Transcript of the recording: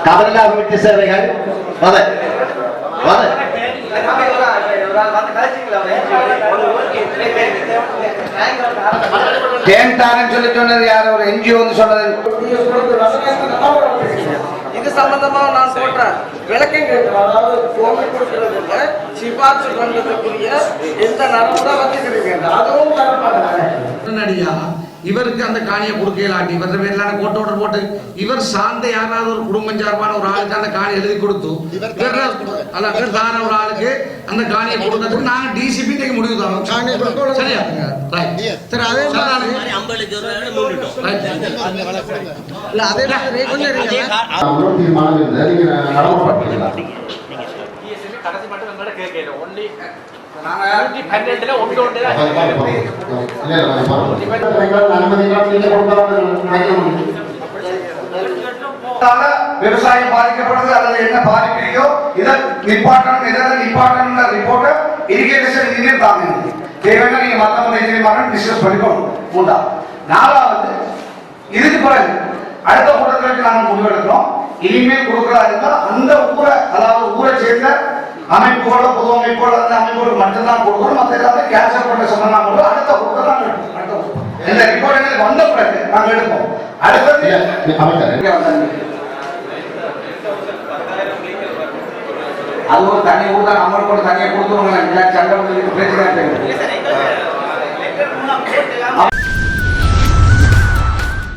Governor வீட்டு சேவைகள் சொல்லி சொன்னது யார்? ஒரு என்ஜிஓ சொன்னது. இது சம்பந்தமா நான் சொல்றேன், விளக்கம் கேட்கிறேன். அதாவது கோவில் கொடுக்கறதுல சிபார்சு பண்றதுக்குரிய எந்த நடைமுறை வச்சுக்கிறீங்க, அதுவும் உடனடியா இவருக்கு அந்த காணியை கொடுக்கலாட்டி இவர் மேலான கோட்டை ஆர்டர் போட்டு இவர் சார்ந்த யாராவது ஒரு குடும்பம் சார்பான ஒரு ஆளுக்கு அந்த காணி எழுதி கொடுத்து இவர் தான ஒரு ஆளுக்கு அந்த காணியை கொடுக்கறதுக்கு நாங்க டிசிபி முடிவு தரோம். சரியா? சரி, அதே விவசாயம் பாதிக்கப்படுது அல்லது என்ன பாதிக்கலையோ இதை நிப்பாட்டணும் ரிப்போர்ட் இரிகேஷன் இன்ஜினியர் தாங்க தேவையான நீங்க மத்த இன்ஜினியர் டிஸ்கஸ் பண்ணிக்கணும். மூன்றாவது, நாலாவது, இதுக்கு பிறகு அடுத்த கூட்டத்திற்கு நாங்கள் முடிவெடுக்கிறோம். இனிமேல் கொடுக்கிறதா இருந்தால் அந்த ஊரை, அதாவது ஊரை சேர்ந்த அமைப்புகளோ பொது அமைப்புகளோ அந்த அமைப்புகளுக்கு மட்டும்தான் கொடுக்கணும். மற்ற எல்லாமே கேன்சல் பண்ண சொன்னா கூட அடுத்த கூட்டத்தில் நாங்கள் எடுப்போம். இந்த ரிப்போர்ட் வந்த பிறகு நாங்கள் எடுப்போம். அடுத்தது அது ஒரு தனி ஊர் தான், நம்மளுக்கு ஒரு தனியாக கொடுத்துருவாங்க. சண்டை பிரச்சனை